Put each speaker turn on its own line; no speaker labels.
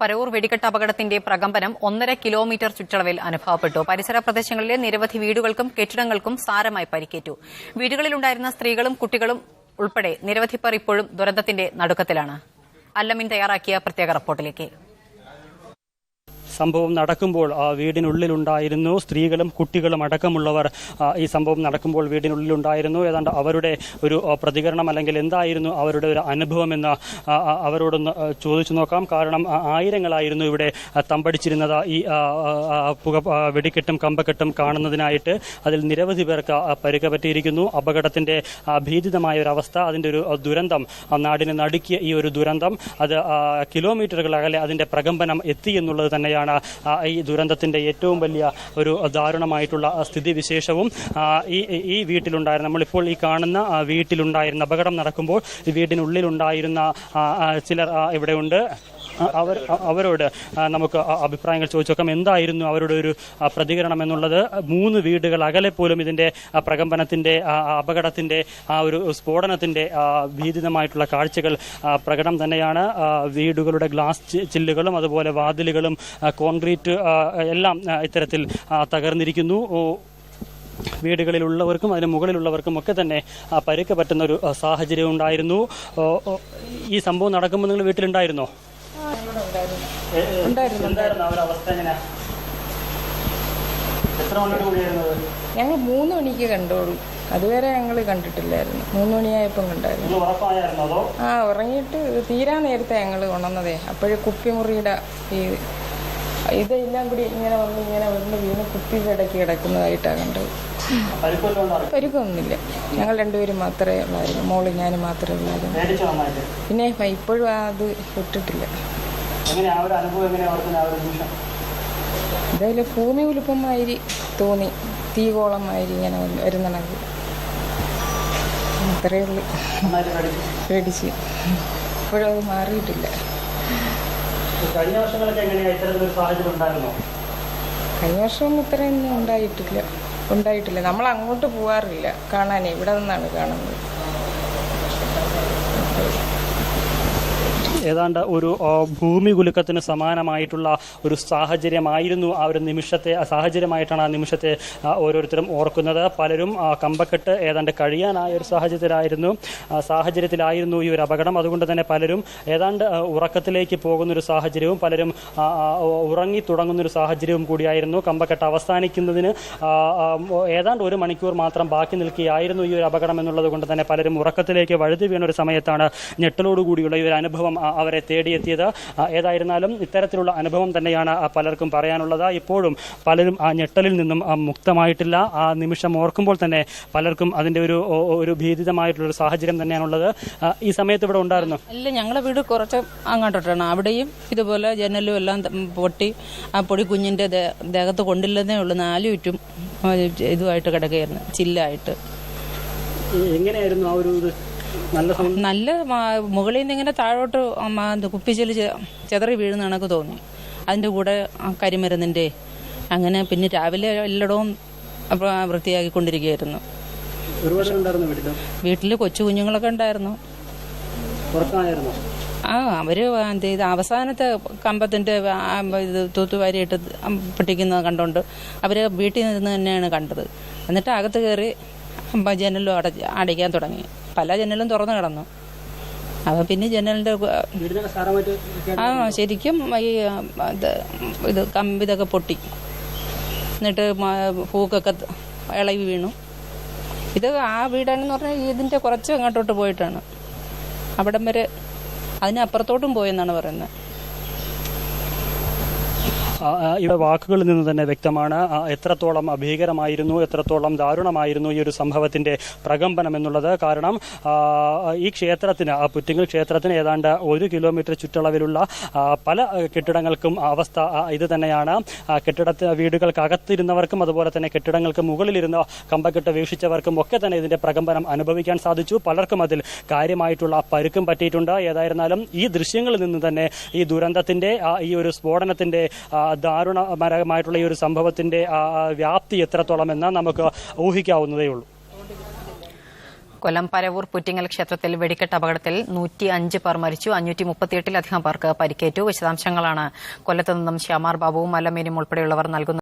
പരവൂർ വെടിക്കെട്ട് അപകടത്തിന്റെ പ്രകമ്പനം 1.5 കിലോമീറ്റർ ചുറ്റളവിൽ അനുഭവപ്പെട്ടു. പരിസര പ്രദേശങ്ങളിലെ നിരവധി വീടുകൾക്കും കെട്ടിടങ്ങൾക്കും സാരമായി പരിക്കേറ്റു. വീടുകളിലുണ്ടായിരുന്ന സ്ത്രീകളും കുട്ടികളും ഉൾപ്പെടെ നിരവധി പേർ ഇപ്പോഴും ദുരന്തത്തിന്റെ നടുക്കത്തിലാണ്. അല്ലമിൻ തയ്യാറാക്കിയ പ്രത്യേക റിപ്പോർട്ടിലേക്ക്.
സംഭവം നടക്കുമ്പോൾ വീടിനുള്ളിലുണ്ടായിരുന്നു സ്ത്രീകളും കുട്ടികളും അടക്കമുള്ളവർ. ഈ സംഭവം നടക്കുമ്പോൾ വീടിനുള്ളിലുണ്ടായിരുന്നു. ഏതാണ്ട് അവരുടെ ഒരു പ്രതികരണം അല്ലെങ്കിൽ എന്തായിരുന്നു അവരുടെ ഒരു അനുഭവമെന്ന് അവരോടൊന്ന് ചോദിച്ചു നോക്കാം. കാരണം ആയിരങ്ങളായിരുന്നു ഇവിടെ തമ്പടിച്ചിരുന്നത് ഈ വെടിക്കെട്ടും കമ്പക്കെട്ടും കാണുന്നതിനായിട്ട്. അതിൽ നിരവധി പേർക്ക് പരിക്ക് പറ്റിയിരിക്കുന്നു. അപകടത്തിന്റെ ഭീതിതമായ ഒരു അവസ്ഥ, അതിന്റെ ഒരു ദുരന്തം, നാടിനെ നടുക്കിയ ഈ ഒരു ദുരന്തം അത് കിലോമീറ്ററുകൾ അകലെ അതിന്റെ പ്രകമ്പനം എത്തി എന്നുള്ളത് തന്നെയാണ് ഈ ദുരന്തത്തിന്റെ ഏറ്റവും വലിയ ഒരു ദാരുണമായിട്ടുള്ള സ്ഥിതിവിശേഷവും. ഈ വീട്ടിലുണ്ടായിരുന്ന, നമ്മളിപ്പോൾ ഈ കാണുന്ന വീട്ടിലുണ്ടായിരുന്ന, അപകടം നടക്കുമ്പോൾ വീടിനുള്ളിലുണ്ടായിരുന്ന ചിലർ ഇവിടെയുണ്ട്. അവരോട് നമുക്ക് അഭിപ്രായങ്ങൾ ചോദിച്ചു നോക്കാം. എന്തായിരുന്നു അവരുടെ ഒരു പ്രതികരണം എന്നുള്ളത്. 3 വീടുകൾ അകലെ പോലും ഇതിന്റെ പ്രകമ്പനത്തിന്റെ, അപകടത്തിന്റെ, ഒരു സ്ഫോടനത്തിന്റെ ഭീതിതമായിട്ടുള്ള കാഴ്ചകൾ പ്രകടം തന്നെയാണ്. വീടുകളുടെ ഗ്ലാസ് ചില്ലുകളും അതുപോലെ വാതിലുകളും കോൺക്രീറ്റ് എല്ലാം ഇത്തരത്തിൽ തകർന്നിരിക്കുന്നു. വീടുകളിലുള്ളവർക്കും അതിന് മുകളിലുള്ളവർക്കും ഒക്കെ തന്നെ പരിക്ക് പറ്റുന്ന ഒരു സാഹചര്യം ഉണ്ടായിരുന്നു. ഈ സംഭവം നടക്കുമ്പോൾ നിങ്ങൾ വീട്ടിലുണ്ടായിരുന്നോ?
ഞങ്ങൾ 3 മണിക്ക് കണ്ടോളൂ. അതുവരെ ഞങ്ങൾ കണ്ടിട്ടില്ലായിരുന്നു. 3 മണിയായപ്പം കണ്ടായിരുന്നു. ഉറങ്ങിയിട്ട് തീരാൻ നേരത്തെ ഞങ്ങൾ ഉണർന്നതേ. അപ്പോഴേ കുപ്പിമുറിയുടെ ഇതെല്ലാം കൂടി ഇങ്ങനെ വന്ന് വീണ് കുപ്പിയുടെ ഇടയ്ക്ക് കിടക്കുന്നതായിട്ടാണ് കണ്ടത്. പരിക്കൊന്നുമില്ല. ഞങ്ങൾ 2 പേരും മാത്രമേ ഉള്ളായിരുന്നു. മോള് ഞാനും മാത്രമേ ഉള്ളായിരുന്നു. പിന്നെ ഇപ്പോഴും അത് വിട്ടിട്ടില്ല. എന്തായാലും ഭൂമി ഉലുപ്പമാതിരി തോന്നി, തീകോളമാതിരി ഇങ്ങനെ വരുന്നത്. അത്രയേ ഉള്ളൂ. പേടിച്ച് ഇപ്പോഴും അത് മാറിയിട്ടില്ല.
കഴിഞ്ഞ
വർഷമൊന്നും ഇത്രയൊന്നും ഉണ്ടായിട്ടില്ല. നമ്മൾ അങ്ങോട്ട് പോകാറില്ല കാണാനേ. ഇവിടെ നിന്നാണ് കാണുന്നത്.
ഏതാണ്ട് ഒരു ഭൂമി കുലുക്കത്തിന് സമാനമായിട്ടുള്ള ഒരു സാഹചര്യമായിരുന്നു ആ ഒരു നിമിഷത്തെ. സാഹചര്യമായിട്ടാണ് ആ നിമിഷത്തെ ഓരോരുത്തരും ഓർക്കുന്നത്. പലരും കമ്പക്കെട്ട് ഏതാണ്ട് കഴിയാനായ ഒരു സാഹചര്യത്തിലായിരുന്നു ഈ ഒരു അപകടം. അതുകൊണ്ട് തന്നെ പലരും ഏതാണ്ട് ഉറക്കത്തിലേക്ക് പോകുന്നൊരു സാഹചര്യവും പലരും ഉറങ്ങി തുടങ്ങുന്നൊരു സാഹചര്യവും കൂടിയായിരുന്നു. കമ്പക്കെട്ട് അവസാനിക്കുന്നതിന് ഏതാണ്ട് 1 മണിക്കൂർ മാത്രം ബാക്കി നിൽക്കുകയായിരുന്നു ഈ ഒരു അപകടം എന്നുള്ളത് കൊണ്ട് തന്നെ പലരും ഉറക്കത്തിലേക്ക് വഴുതി വീണൊരു സമയത്താണ് ഞെട്ടലോടുകൂടിയുള്ള ഈ ഒരു അനുഭവം അവരെ തേടിയെത്തിയത്. ഏതായിരുന്നാലും ഇത്തരത്തിലുള്ള അനുഭവം തന്നെയാണ് പലർക്കും പറയാനുള്ളത്. ഇപ്പോഴും പലരും ആ ഞെട്ടലിൽ നിന്നും മുക്തമായിട്ടില്ല. ആ നിമിഷം ഓർക്കുമ്പോൾ തന്നെ പലർക്കും അതിന്റെ ഒരു ഭീതിതമായിട്ടുള്ള സാഹചര്യം തന്നെയാണുള്ളത്. ഈ സമയത്ത് ഇവിടെ ഉണ്ടായിരുന്നു?
ഇല്ല, ഞങ്ങളുടെ വീട് കുറച്ച് അങ്ങോട്ടോട്ടാണ്. അവിടെയും ഇതുപോലെ ജനലും എല്ലാം പൊട്ടി ആ പൊടി കുഞ്ഞിന്റെ ദേഹത്ത് കൊണ്ടില്ലെന്നേ ഉള്ളൂ. 4 ചുറ്റും ഇതുമായിട്ട് കിടക്കുകയായിരുന്നു, ചില്ലായിട്ട്.
എങ്ങനെയായിരുന്നു ആ ഒരു
നല്ല മുകളിൽ നിന്ന് ഇങ്ങനെ താഴോട്ട് കുപ്പിച്ചില് ചെതറി വീഴുന്ന കണക്ക് തോന്നി. അതിൻ്റെ കൂടെ കരിമരുന്നിൻ്റെ അങ്ങനെ. പിന്നെ രാവിലെ എല്ലായിടവും വൃത്തിയാക്കിക്കൊണ്ടിരിക്കുകയായിരുന്നു. വീട്ടിൽ കൊച്ചു കുഞ്ഞുങ്ങളൊക്കെ ഉണ്ടായിരുന്നു. അവര് അവസാനത്തെ കമ്പത്തിന്റെ തൂത്തുവാരിയിട്ട് പൊട്ടിക്കുന്നത് കണ്ടോണ്ട് അവര് വീട്ടിൽ നിന്ന് തന്നെയാണ് കണ്ടത്. എന്നിട്ട് അകത്ത് കയറി ജനലും അടയ്ക്കാൻ തുടങ്ങി. പല ജനലും തുറന്നു കിടന്നു. അപ്പം പിന്നെ ജനലിന്റെ ശരിക്കും ഈ ഇത് കമ്പിതൊക്കെ പൊട്ടി. എന്നിട്ട് പൂക്കൊക്കെ ഇളകി വീണു. ഇത് ആ വീടാണെന്ന് പറഞ്ഞാൽ ഇതിന്റെ കുറച്ച് അങ്ങോട്ടോട്ട് പോയിട്ടാണ്. അവിടം വരെ അതിനപ്പുറത്തോട്ടും പോയെന്നാണ് പറയുന്നത്.
ഇവിടെ വാക്കുകളിൽ നിന്ന് തന്നെ വ്യക്തമാണ് എത്രത്തോളം ഭീകരമായിരുന്നു, എത്രത്തോളം ദാരുണമായിരുന്നു ഈ ഒരു സംഭവത്തിന്റെ പ്രകമ്പനം എന്നുള്ളത്. കാരണം ഈ ക്ഷേത്രത്തിന്, പുറ്റിങ്ങൽ ക്ഷേത്രത്തിന് ഏതാണ്ട് 1 കിലോമീറ്റർ ചുറ്റളവിലുള്ള പല കെട്ടിടങ്ങൾക്കും അവസ്ഥ ഇത് തന്നെയാണ്. വീടുകൾക്കകത്തിരുന്നവർക്കും അതുപോലെ തന്നെ കെട്ടിടങ്ങൾക്ക് മുകളിലിരുന്ന് കമ്പക്കെട്ട് വീക്ഷിച്ചവർക്കും ഒക്കെ തന്നെ ഇതിന്റെ പ്രകമ്പനം അനുഭവിക്കാൻ സാധിച്ചു. പലർക്കും അതിൽ കാര്യമായിട്ടുള്ള പരുക്കും പറ്റിയിട്ടുണ്ട്. ഏതായിരുന്നാലും ഈ ദൃശ്യങ്ങളിൽ നിന്ന് തന്നെ ഈ ദുരന്തത്തിന്റെ, ഈ ഒരു സ്ഫോടനത്തിന്റെ, ദാരുണപരമായിട്ടുള്ള ഈ ഒരു സംഭവത്തിന്റെ വ്യാപ്തി എത്രത്തോളം എന്ന് നമുക്ക് ഊഹിക്കാവുന്നതേ ഉള്ളൂ.
കൊല്ലം പരവൂർ പുറ്റിങ്ങൽ ക്ഷേത്രത്തിൽ വെടിക്കെട്ട് അപകടത്തിൽ 105 പേർ മരിച്ചു, 538-ലധികം പേർക്ക് പരിക്കേറ്റു. വിശദാംശങ്ങളാണ് കൊല്ലത്ത് നിന്നും ശ്യാമാർ ബാബുവും മല്ലമേനും ഉൾപ്പെടെയുള്ളവർ നൽകുന്നത്.